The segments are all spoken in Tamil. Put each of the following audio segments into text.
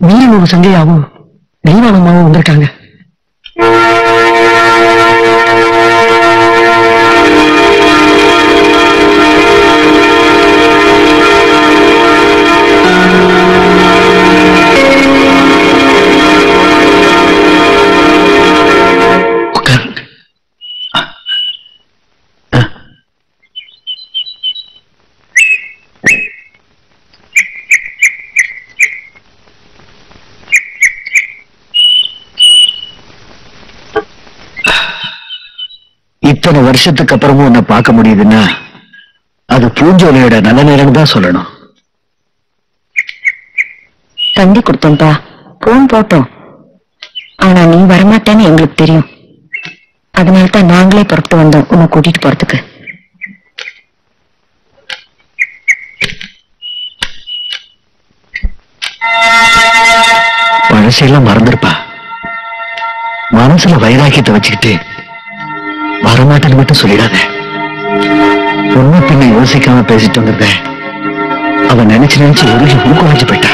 வீரனும் சங்கையாவும் தெய்வானமாவும் வந்திருக்காங்க. இத்தனை வருஷத்துக்கு அப்புறமும் உன்னை பார்க்க முடியுதுன்னா அது பூஞ்சோலையோட நல்ல நேரம் தான் சொல்லணும். தந்தி கொடுத்தோம்பா, போன் போட்டோம். ஆனா நீ வரமாட்டேன்னு எங்களுக்கு தெரியும். அதனால்தான் நாங்களே புறப்பட்டு வந்தோம் உன்னை கூட்டிட்டு போறதுக்கு. பழசையெல்லாம் மறந்துருப்பா. மனசுல வைராக்கியத்தை வச்சுக்கிட்டு வரமாட்டேன்னு மட்டும் சொல்லிடாத. ஒன்னும் பின்ன யோசிக்காம பேசிட்டு வந்திருந்த அவன் நினைச்சு உருகி ஊக்குவாஞ்சு போயிட்டா.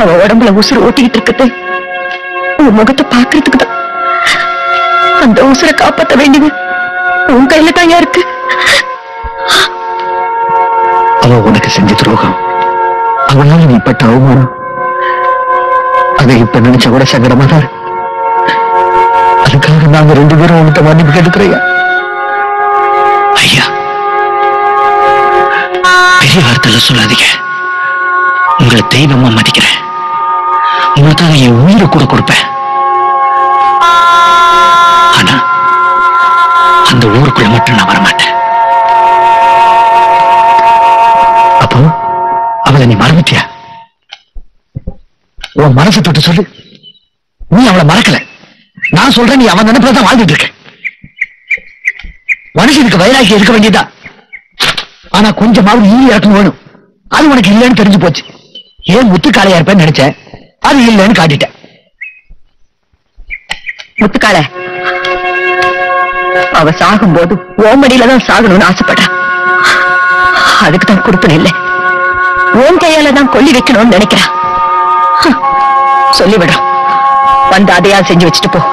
அவ உடம்புல உசுறு ஓட்டிக்கிட்டு இருக்குது உன் முகத்தை பாக்குறதுக்கு தான். அந்த உசுரை காப்பாற்ற வேண்டியது உன் கையில தான் இருக்கு. அவ உனக்கு செஞ்ச துரோகம், அவனால நீ பட்ட அவமானம், அதை இப்ப நினைச்ச கூட சங்கடமா தான். அதுக்காக நாங்க 2 பேரும் உன்கிட்ட மன்னிப்பு கேட்டுக்கிறையா? ஐயா, பெரிய வார்த்தையில சொல்லாதீங்க. உங்களை தெய்வமா மதிக்கிறேன். உங்களுக்காக என் உயிரை கூட கொடுப்பேன். ஆனா அந்த ஊருக்குள்ள மட்டும் நான் வரமாட்டேன். அப்போ அவளை நீ மறந்துட்டியா? உன் மனசை தொட்டு சொல்லு. நீ அவளை மறக்கல. நான் சொல்றேன், நீ அவன் நினைப்பதான் வாழ்ந்துட்டு இருக்க. மனுஷனுக்கு வைராக்கி இருக்க வேண்டியதா. ஆனா கொஞ்சமாவது ஈழி இறக்கம் வேணும். அது உனக்கு இல்லைன்னு தெரிஞ்சு போச்சு. ஏன் முத்துக்காளையா இருப்பேன்னு நினைச்சேன், அது இல்லைன்னு காட்டிட்டேன். முத்துக்காள அவ சாகும் போது ஓமடியில தான் சாகணும்னு ஆசைப்படுறான். அதுக்கு தான் கொடுப்பன இல்லை, ஓம் கையால தான் கொல்லி வைக்கணும்னு நினைக்கிறான். சொல்லிவிடுறோம், வந்து அதையா செஞ்சு வச்சுட்டு போ.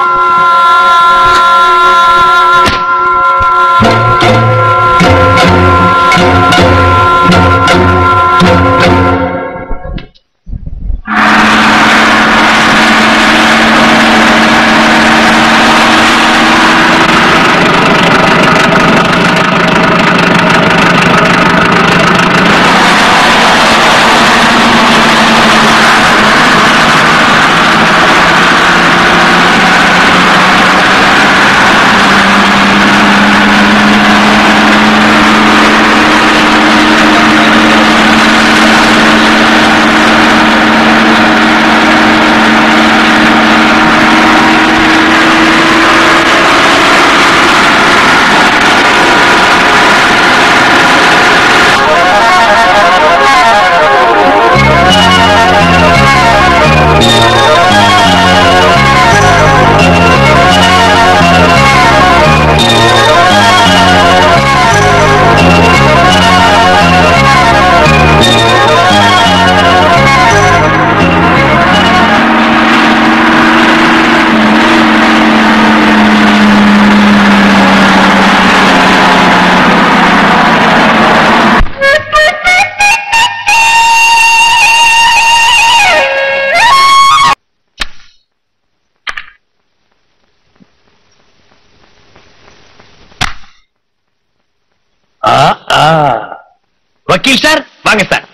வக்கீல் சார் வாங்க சார்.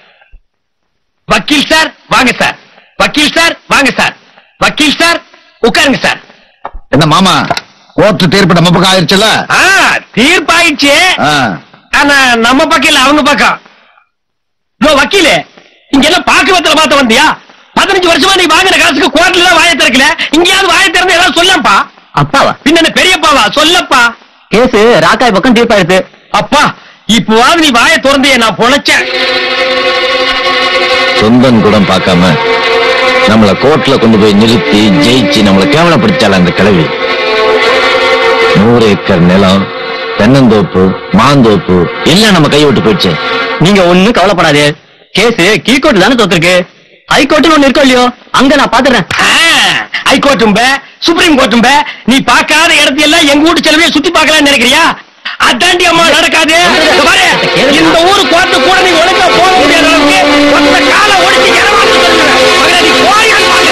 வக்கீல் சார் வாங்க சார். வக்கீல் சார் வாங்க சார். வக்கீல் சார் உட்காருங்க சார். என்ன மாமா, கோர்ட்டு தீர்ப்பு நம்ம பக்கம் ஆயிடுச்சுல? தீர்ப்பாயிடுச்சு. ஆனா நம்ம பக்கம் இல்ல, அவங்க பக்கம். வக்கீலே, இங்க எல்லாம் பாக்குவத்துல பார்த்த வந்தியா? 15 வருஷமா நீ வாங்கின காசுக்கு கோர்ட்ல வாயை திறக்கல. இங்கயாவது வாயை திறந்து ஏதாவது சொல்லப்பா. அப்பாவா? பின்ன பெரியப்பாவா? சொல்லப்பா. கேஸ் ராக்காய் பக்கம் தீர்ப்பாயிடுது. அப்பா இப்பவாவது நீ வாயை திறந்தே நான் பொழைச்சேன். சொந்தம் கூட பார்க்காம நம்மள கோர்ட்ல கொண்டு போய் நிறுத்தி ஜெயிச்சு நம்மளை கேவலப்படுத்தால அந்த கிழவி. 100 ஏக்கர் நிலம், தென்னந்தோப்பு, மாந்தோப்பு எல்லாம் நம்ம கை விட்டு போயிடுச்சு. நீங்க ஒண்ணும் கவலைப்படாதே. கேஸ் கீழ்கோர்ட் தானே தோத்துருக்கு. ஹைகோர்ட்னு ஒண்ணு இருக்கோ இல்லையோ, அங்க நான் பாத்துறேன். ஹைகோர்ட்டும் சுப்ரீம் கோர்ட்டும் நீ பார்க்காத இடத்தையெல்லாம் எங்க வீட்டு செலவே சுத்தி பார்க்கலாம்னு நினைக்கிறியா? அதாண்டி அம்மா நடக்காது. இந்த ஊரு கோர்ட்டு கூட நீ ஒழுங்கா போக முடியாத அளவுக்கு ஒத்த காலை ஒடிச்சு இடமாற்றம் சொல்லுங்க. நீ போறியான்னு பாரு.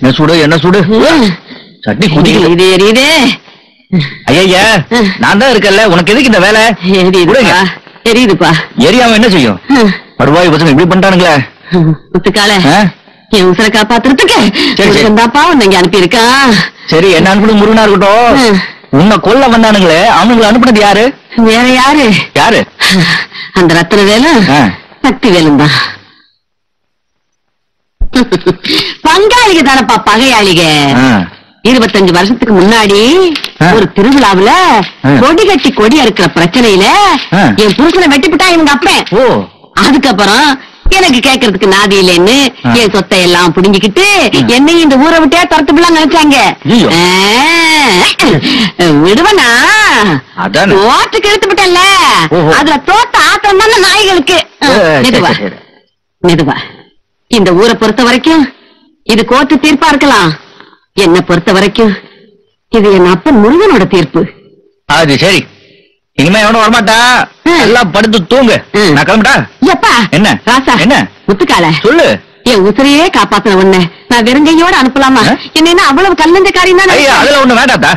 என்ன சுடு என்ன சுடு சட்னி குதிக்குது. ஐயா நான் தான் இருக்கல, உனக்கு எதுக்கு இந்த வேலை? தெரியுதுப்பா. ஏரியாவை என்ன செய்யும்? படுவாய் பசங்க இப்படி பண்ணிட்டானுங்களே. முத்துக்கால என் உசுரை காப்பாத்துறதுக்கு தாப்பா உன்னை அனுப்பி இருக்கா. சரி என்ன அனுப்புனது முருகனா இருக்கட்டும். உன்னை கொல்ல வந்தானுங்களே அவனுங்களை அனுப்புனது யாரு? வேற யாரு? யாரு? அந்த ரத்தன வேலு சக்தி வேலும் தான். பங்காளிக தானப்பா பகையாளிக. 25 வருஷத்துக்கு முன்னாடி ஒரு திருவிழாவுல கொடி கட்டி கொடி அறுக்கிற பிரச்சனையில என் புருஷனை வெட்டிவிட்டா இவங்க அப்பேன். அதுக்கப்புறம் எனக்கு கேட்கறதுக்கு நாதி இல்லைன்னு என் சொத்தை எல்லாம் புடுங்கிக்கிட்டு என்னையும் இந்த ஊரை விட்டே துரத்துலாம் நினைச்சாங்க. விடுவனா ஓட்டுக்கு எடுத்து விட்டல. அதுல தோத்த ஆத்திரம் தானே நாய்களுக்கு. மெதுவா மெதுவா. இந்த ஊரை பொறுத்த வரைக்கும் இது கோர்ட்டு தீர்ப்பா இருக்கலாம். என்ன பொறுத்த வரைக்கும் இது என் அப்பன் முருகனோட தீர்ப்பு. அது சரி, இனிமே எவனும் வரமாட்டா. எல்லாம் படுத்து தூங்கு. நான் கிளம்பிட்டா. எப்பா என்ன ராசா என்ன முத்துக்கால சொல்லு. என் உசிரையே காப்பாத்தின உன்ன நான் வெறுங்கையோட அனுப்பலாமா? என்ன அவ்வளவு கல்லஞ்ச காரியம் தான். அதுல ஒண்ணு வேண்டாத்தா.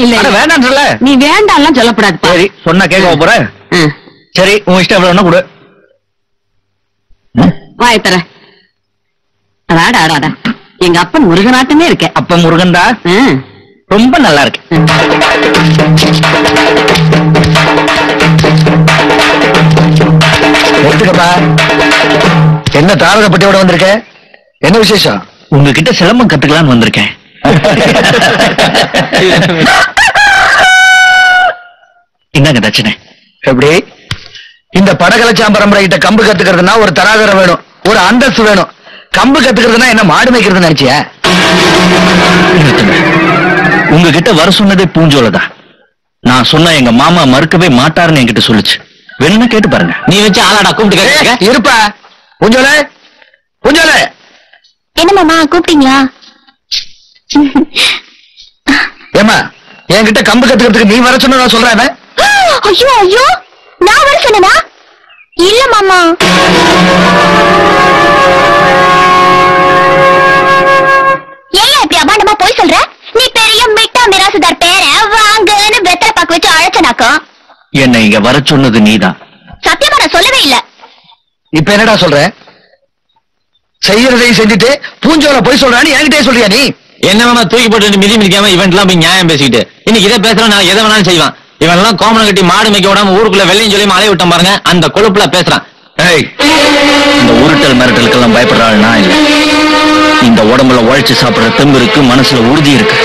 இல்ல வேண்டாம் சொல்ல. நீ வேண்டாம் சொல்லப்படாது. சரி சொன்னா கேட்க போற. சரி உன் இஷ்டம் எவ்வளவு கொடு. வாய தர. அடாடா அடாடா எங்க அப்பன் முருகனாட்டமே இருக்க. அப்ப முருகன் தான் ரொம்ப நல்லா இருக்கு. என்ன தாரகப்பட்டியோட வந்திருக்க? என்ன விசேஷம்? உங்ககிட்ட சிலம்பம் கத்துக்கலான்னு வந்திருக்கேன். என்னங்க தட்சணை? எப்படி இந்த படகலச்சாம் பரம்பரை கிட்ட கம்பு கத்துக்கிறதுனா ஒரு தராதரம் வேணும், ஒரு அந்தஸ்து வேணும். கம்பு கத்துக்கிறதுனா என்ன மாடு மேய்க்கிறது நினைச்சியா? உங்ககிட்ட வர சொன்னதே பூஞ்சோலதான். நான் சொன்ன எங்க மாமா மறுக்கவே மாட்டாருன்னு என்கிட்ட சொல்லுச்சு. வேணும்னா கேட்டு பாருங்க. நீ வச்சு ஆளாடா கூப்பிட்டு இருப்பா. பூஞ்சோல பூஞ்சோல. என்ன மாமா கூப்பிட்டீங்களா? ஏமா என்கிட்ட கம்பு கத்துக்கிறதுக்கு நீ வர சொன்ன சொல்றேன். ஐயோ ஐயோ நான் வர சொன்னா? இல்ல மாமா. ஏன் இப்படி அபாண்டமா போய் சொல்ற? நீ பெரிய மிட்டா மிராசுதார் பேர வாங்கன்னு வெத்தலை பாக்கு வச்சு அழைச்சனாக்கா. என்ன இங்க வர சொன்னது நீதான். சத்தியமா நான் சொல்லவே இல்ல. இப்ப என்னடா சொல்ற? செய்யறதையும் செஞ்சுட்டு பூஞ்சோல போய் சொல்றான்னு என்கிட்டே சொல்றியா நீ? என்ன வேணா தூக்கி போட்டு மிதி மிதிக்காம இவன்ட் எல்லாம் போய் நியாயம் பேசிக்கிட்டு இன்னைக்கு இதை பேசுறான், நான் எதை வேணாலும் செய்வான். இவன் கோமணம் கட்டி மாடு மேய்க்க விடாம ஊருக்குள்ள வெள்ளையும் சொல்லி அலைய விட்டான் பாருங்க, அந்த கொழுப்புல பேசுறான். இந்த உருட்டல் மிரட்டலுக்கெல்லாம் பயப்படுறாள் நான் இல்ல. இந்த உடம்புல உழைச்சு சாப்பிடுற தெம்பு இருக்கு, மனசுல உறுதி இருக்கு.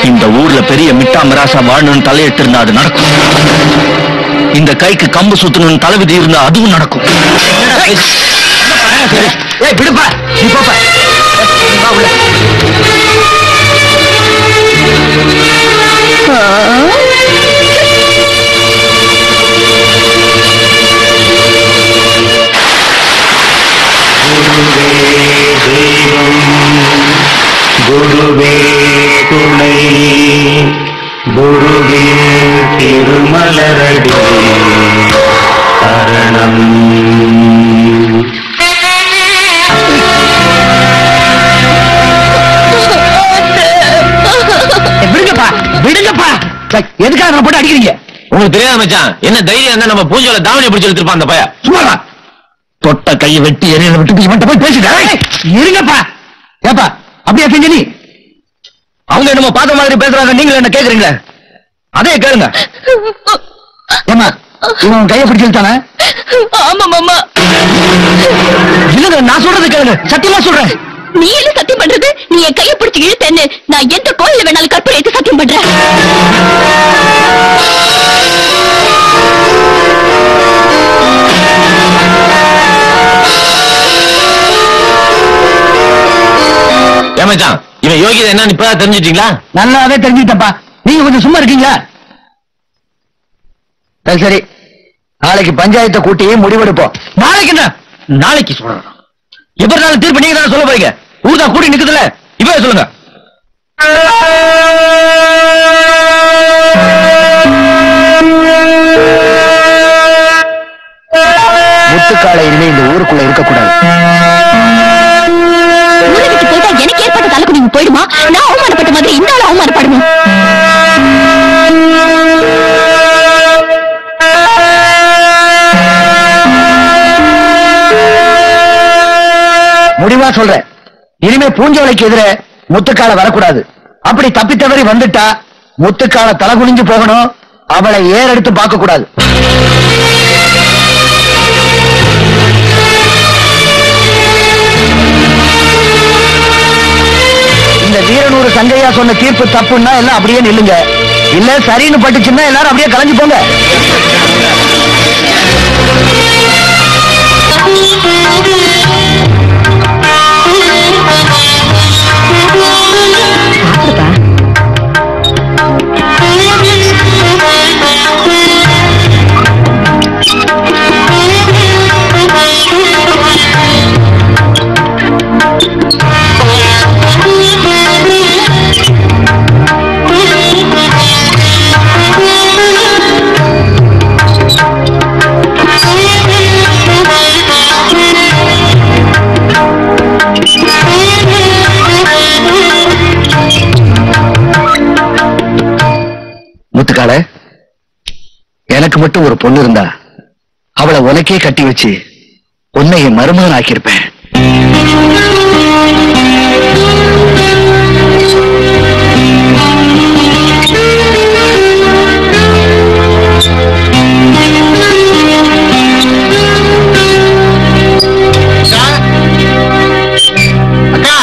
இந்த ஊர்ல பெரிய மிட்டா மிராசா வாழணும்னு தலையெடுத்து இருந்தா அது நடக்கும். இந்த கைக்கு கம்பு சுத்தணும்னு தலைவிதி இருந்தா அதுவும் நடக்கும். விடுப்பா, நீ போப்பா. குருவே துணை, குருவே திருமலரடி சரணம். விடுங்கப்பா, விடுங்கப்பா. எதுக்காக நம்ம போட்டு அடிக்கிறீங்க? உங்களுக்கு தெரியாத மச்சான், என்ன தைரியம் இருந்தா நம்ம பூஞ்சோல தாவணி பிடிச்சு எடுத்துருப்பான் அந்த பைய. சும்மா தொட்ட கையை வெட்டி எரியல விட்டு இவன்ட்ட போய் பேசிட்டேன். இருங்கப்பா. ஏப்பா அப்படியே செஞ்ச நீ? அவங்க என்னமோ பார்த்த மாதிரி பேசுறாங்க, நீங்க என்ன கேக்குறீங்களே? அதே கேளுங்க. ஏமா இவன் கையை பிடிச்சு இழுத்தானே? ஆமா மாமா. இல்லங்க, நான் சொல்றது கேளுங்க, சத்தியமா சொல்றேன். நீ என்ன சத்தியம் பண்றது? நீ என் கையை பிடிச்சு இழுத்தேன்னு நான் எந்த கோயில வேணாலும் கற்பனை எடுத்து சத்தியம் பண்றேன். ஏமாச்சான், இவன் யோகிதை என்னன்னு இப்பதான் தெரிஞ்சுட்டீங்களா? நல்லாவே தெரிஞ்சுட்டப்பா. நீங்க கொஞ்சம் சும்மா இருக்கீங்களா? சரி சரி, நாளைக்கு பஞ்சாயத்தை கூட்டி முடிவெடுப்போம். நாளைக்கு என்ன? நாளைக்கு சொல்றேன். எப்படி நாள் தீர்ப்பு நீங்க தான் சொல்ல போறீங்க. ஊர்தா கூட்டி நிக்குதுல, இப்பவே சொல்லுங்க. முத்துக்காலை இனிமே இந்த ஊருக்குள்ள இருக்கக்கூடாது. ஊரை விட்டு போயிட்டா எனக்கு ஏற்பட்ட தலைக்குடிங்க போயிடுமா? நான் அவமானப்பட்ட மாதிரி இந்த ஆள் அவமானப்படுமா? முடிவா சொல்றேன், இனிமே பூஞ்சோலைக்கு எதிர முத்துக்கால வரக்கூடாது. அப்படி தப்பி தவறி வந்துட்டா முத்துக்கால தலை குனிஞ்சு போகணும். அவளை ஏறெடுத்து பார்க்க கூடாது. இந்த வீரனூர் சங்கையா சொன்ன தீர்ப்பு தப்புன்னா எல்லாம் அப்படியே நில்லுங்க. இல்ல சரின்னு பட்டுச்சுன்னா எல்லாரும் அப்படியே கலைஞ்சு போங்க. முத்துக்கால, எனக்கு மட்டும் ஒரு பொண்ணு இருந்தா அவளை உனக்கே கட்டி வச்சு உன்னை என் மருமகன் ஆக்கியிருப்பேன். அக்கா,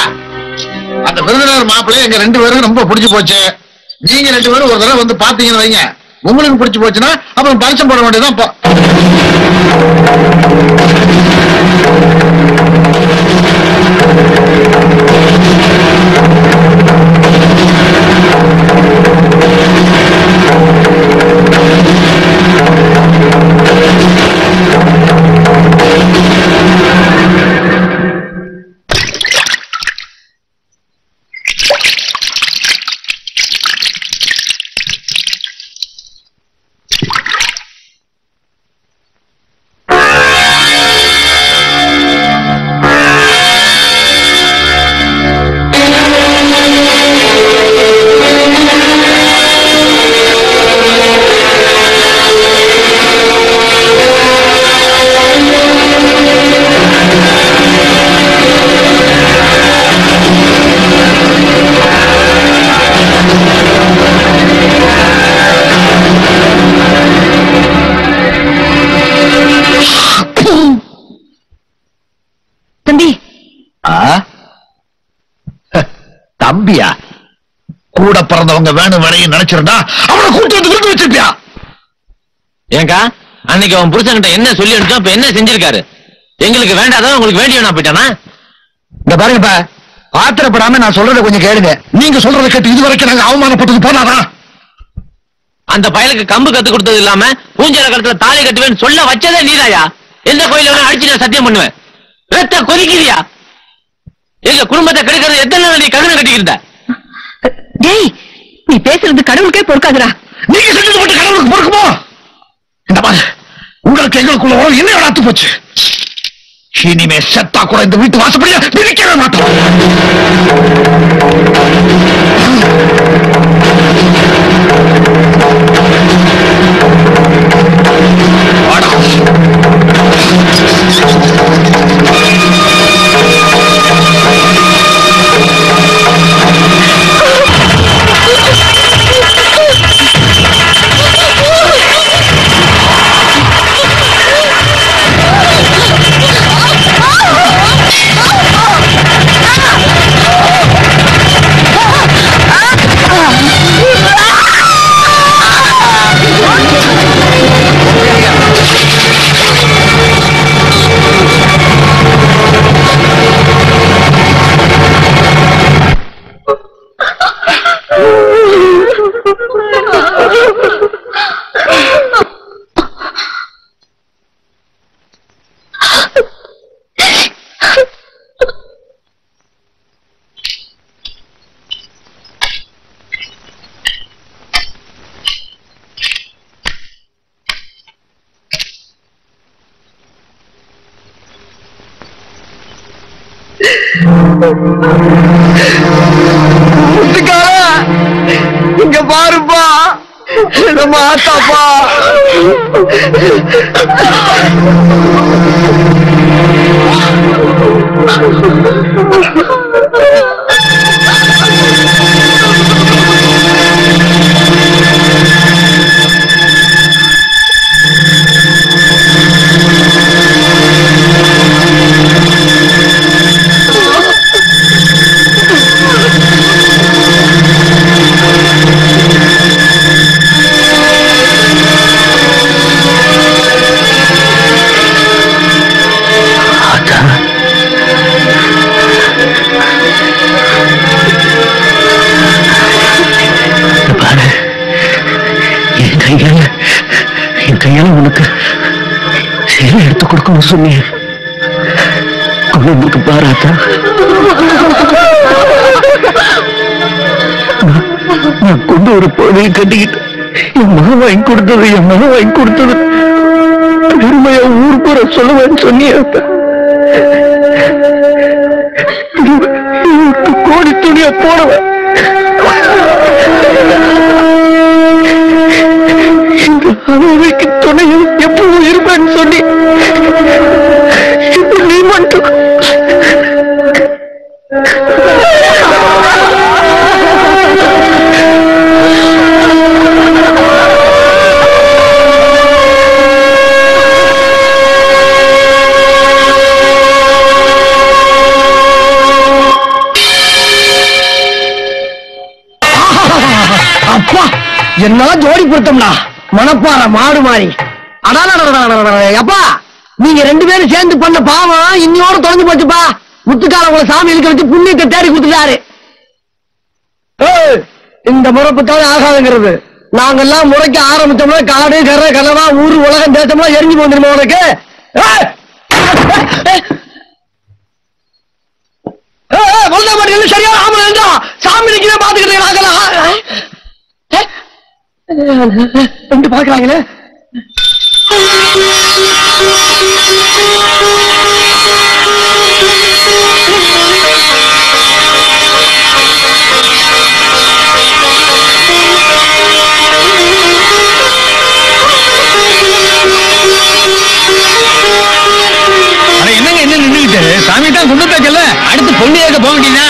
அந்த விருந்தினர் மாப்பிள்ளை எங்க 2 பேரும் ரொம்ப பிடிச்சு போச்சு. நீங்க 2 பேரும் ஒரு தடவை வந்து பாத்தீங்கன்னு வைங்க, உங்களுக்கு பிடிச்சு போச்சுன்னா அப்புறம் பரிசம் போட வேண்டியதான். தம்பியா? கூட பிறந்தவங்க வேணும் வேலையும் நினைச்சிருந்தா அவனை கூட்டு வந்து விருந்து வச்சிருப்பியா? ஏங்கா அன்னைக்கு அவன் புருஷன்கிட்ட என்ன சொல்லி அனுப்பிச்சோம், இப்ப என்ன செஞ்சிருக்காரு? எங்களுக்கு வேண்டாதான் உங்களுக்கு வேண்டியவனா போயிட்டானா? இந்த பாருங்கப்பா, ஆத்திரப்படாம நான் சொல்றதை கொஞ்சம் கேளுங்க. நீங்க சொல்றதை கேட்டு இதுவரைக்கும் நாங்க அவமானப்பட்டது போனாதான். அந்த பயலுக்கு கம்பு கத்து கொடுத்தது இல்லாம பூஞ்சல கடத்துல தாலி கட்டுவேன்னு சொல்ல வச்சதே நீதாயா? எந்த கோயில வேணா அடிச்சு நான் சத்தியம் பண்ணுவேன். ரத்த கொதிக்கிறியா? எங்க குடும்பத்தை கெடுக்கிறது எத்தனை நாள் நீ கருணை கட்டிக்கிட்ட? டேய், நீ பேசுறது கடவுளுக்கே பொறுக்காதுடா. நீங்க செஞ்சது மட்டும் கடவுளுக்கு பொறுக்குமோ? இந்த மாதிரி உங்களுக்கு எங்களுக்குள்ள உறவு என்ன வளர்த்து போச்சு. இனிமே செத்தா கூட இந்த வீட்டு வாசப்படியா பிரிக்கவே மாட்டோம். இங்க பாருப்பா, நம்ம ஆத்தாப்பா. என் கையால உனக்கு சேலை எடுத்து கொடுக்கணும் சொன்னீங்க. கொண்டு பாராத்தா நான் கொண்டு ஒரு பொழுதையை கட்டிக்கிட்டு என் மகன் வாங்கி கொடுத்தது பெருமையா ஊர் பூரா சொல்லுவேன்னு சொன்னியா? கோடி துணியா போடுவேன். அவைக்கு துணையும் எப்பவும் இருப்பேன்னு சொல்லி நீ மட்டும் அப்பா என்ன ஜோடி பொருத்தம்டா. மணப்பாற மாடு மாறி. அப்பா, நீங்க ரெண்டு பேரும் சேர்ந்து பண்ண பாவம் இன்னையோட தொலைஞ்சு போச்சுப்பா. முத்துக்கால உங்களை சாமி இழுக்க வச்சு புண்ணியத்தை தேடி கொடுத்துட்டாரு. இந்த முறைப்புத்தான் ஆகாதுங்கிறது. நாங்கெல்லாம் முறைக்க ஆரம்பிச்சோம்னா காடு கரை கலவா ஊரு உலகம் தேசம்லாம் எரிஞ்சு போந்துருமா உனக்கு? சரியா ஆமா சாமி நிக்கவே பாத்துக்கிட்டு நாங்கெல்லாம் ரெண்டு பாக்குறாங்களே. என்னங்க என்ன நின்றுகிட்டு? சாமி தான் கொண்டு போச்சல்ல, அடுத்து பொண்ணு ஏற்க போக வேண்டியதா?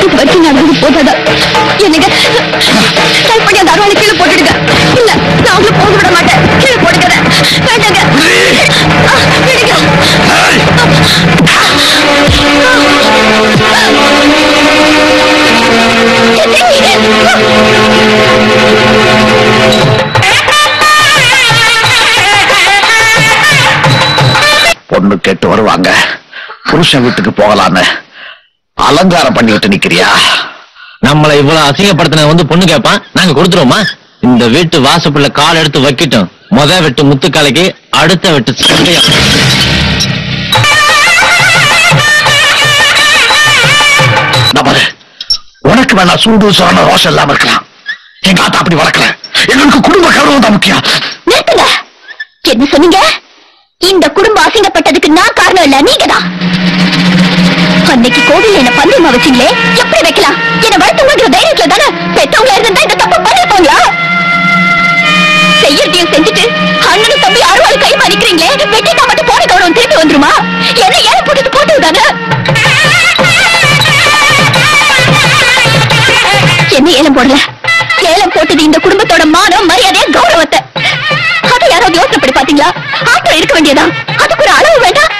கடைசி வரைக்கும் நடந்து போதாதா? என்னங்க ஹெல்ப் பண்ணி அந்த அருவாளை கீழே போட்டுடுங்க. இல்ல நான் அவங்கள போக விட மாட்டேன். கீழே போடுங்க. வேண்டாங்க. பொண்ணு கேட்டு வருவாங்க, புருஷன் வீட்டுக்கு போகலான்னு அலங்காரம் பண்ணிட்டு நிக்கிறியா? நம்மளை இவ்வளவு அசிங்கப்படுத்தின வந்து பொண்ணு கேட்பான், நாங்க கொடுத்துருவோமா? இந்த வீட்டு வாசப்புள்ள கால் எடுத்து வைக்கட்டும். முத வெட்டு முத்துக்காலைக்கு, அடுத்த வெட்டு சண்டையா. உனக்கு வேணா சூடு சொரண ரோஷம் இல்லாம இருக்கலாம். எங்க ஆத்தா அப்படி வளர்க்கல. எங்களுக்கு குடும்ப கௌரவம் தான் முக்கியம். நிறுத்துங்க. என்ன சொன்னீங்க? இந்த குடும்பம் அசிங்கப்பட்டதுக்கு நான் காரணம் இல்ல, நீங்க தான். அன்னைக்கு கோவில் என்ன பந்தயமா வச்சீங்களே, எப்படி வைக்கலாம்? என்ன வளர்த்துங்கிற தைரியத்துல தானே பெற்றவங்களா இருந்தா இந்த தப்பு பண்ணிருப்பாங்களா? செய்யறதையும் செஞ்சுட்டு அண்ணனும் தம்பி அருவாள் கை மறிக்கிறீங்களே, வெட்டிட்டா மட்டும் போன கௌரவம் திருப்பி வந்துருமா? என்ன ஏழை போட்டு போட்டு தானே? என்ன ஏலம் போடல? ஏலம் போட்டது இந்த குடும்பத்தோட மானம், மரியாதைய, கௌரவத்தை. அதை யாராவது யோசனை பண்ணி பாத்தீங்களா? ஆத்திரம் இருக்க வேண்டியதா? அதுக்கு ஒரு அளவு வேண்டாம்?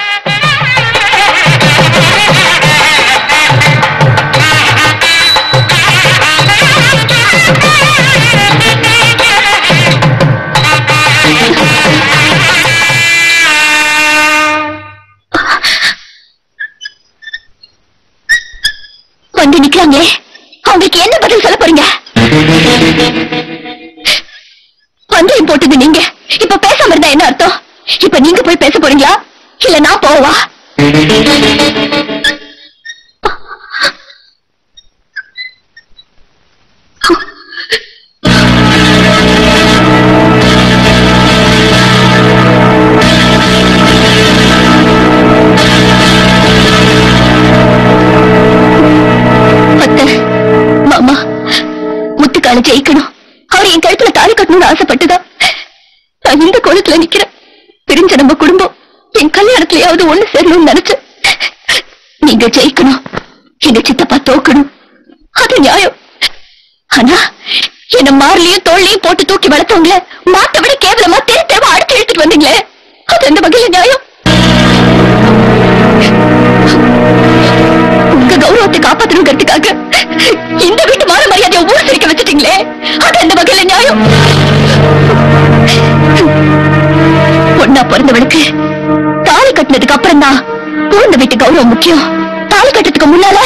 வந்து நிக்கிறாங்களே, அவங்களுக்கு என்ன பதில் சொல்ல போறீங்க? பந்தயம் போட்டது நீங்க, இப்ப பேசாம இருந்தா என்ன அர்த்தம்? இப்ப நீங்க போய் பேச போறீங்களா, இல்ல நான் போவா? மாமா, முத்துக்கால ஜெயிக்கணும், அவர் என் கழுத்துல தாலி கட்டணும்னு ஆசைப்பட்டுதான் நான் இந்த கோலத்துல நிக்கிறேன். பிரிஞ்ச நம்ம குடும்பம் என் கல்யாணத்திலேயாவது ஒண்ணு சேரணும்னு நினைச்சேன். நீங்க ஜெயிக்கணும், எங்க சித்தப்பா தோக்கணும், அது நியாயம். ஆனா என்ன மார்லயும் தோல்லையும் போட்டு தூக்கி வளர்த்தவங்கள மாட்ட விட கேவலமா தேவை அடுத்து இழுத்துட்டு வந்தீங்களே, அது எந்த வகையில நியாயம்? உங்க கௌரவத்தை காப்பாற்றணுங்கிறதுக்காக இந்த வீட்டு மான மரியாதையை ஊர் சிரிக்க வச்சுட்டீங்களே, அது எந்த வகையில நியாயம்? பொண்ணா பிறந்தவளுக்கு தாலி கட்டினதுக்கு அப்புறம் தான் பிறந்த வீட்டு கௌரவம் முக்கியம். தாலி கட்டுறதுக்கு முன்னால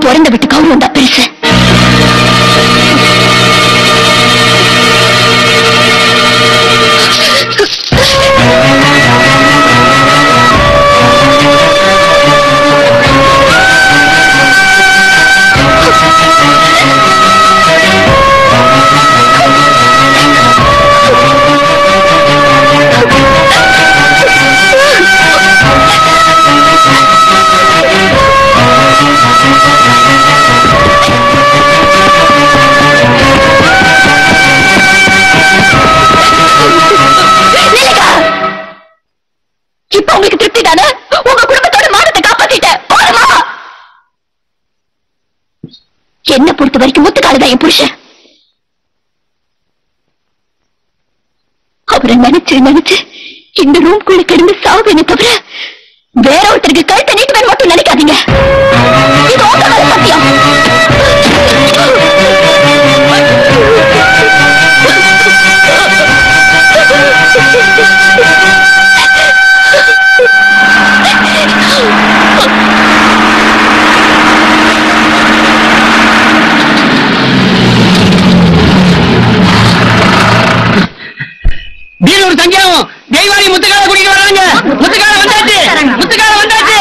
பிறந்த வீட்டு கௌரவம் தான் பெருசு. இப்ப உங்களுக்கு திருப்தி தானே? உங்க குடும்பத்தோட மானத்தை காப்பாத்திட்டேன். என்ன பொறுத்த வரைக்கும் முத்துக்காலதான் என் புருஷன். அவரை நினைச்சு நினைச்சு இந்த ரூம்குள்ள கிடந்து சாவுன்னு தவிர வேற ஒருத்தருக்கு கழுத்தை நீட்டுவேன் மட்டும் நினைக்காதீங்க. இது உங்க மேல சத்தியம். ஒரு சங்கியாவும் தெய்வாரி முத்துக்கால குடிக்க வராங்க. முத்துக்கால வந்தாச்சு, முத்துக்கால வந்தாச்சு.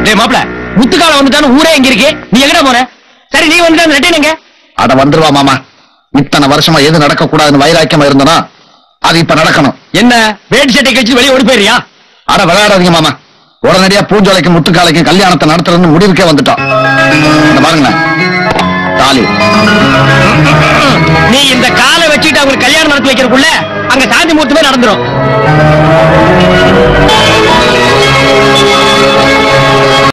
டேய் மாப்ள, முத்துக்கால வந்துட்டான்னு ஊரே எங்க இருக்கு? நீ எங்கடா போற? சரி நீ வந்துட்டா நெட்டேனுங்க. அட வந்துருவா மாமா. இத்தனை வருஷமா எது நடக்க கூடாதுன்னு வைராக்கியமா இருந்தனா அது இப்ப நடக்கணும். என்ன வேட் சட்டை கழிச்சு வெளியே ஓடி போயிரியா? அட விளையாடாதீங்க மாமா. உடனடியா பூஞ்சோலைக்கும் முத்துக்காலைக்கும் கல்யாணத்தை நடத்துறதுன்னு முடிவுக்கே வந்துட்டோம். பாருங்க தாலி. நீ இந்த காலை வச்சுட்டு அவங்க கல்யாணம் நடத்தி வைக்கிறதுக்குள்ள அங்க சாந்தி முகூர்த்தமே நடந்துரும்.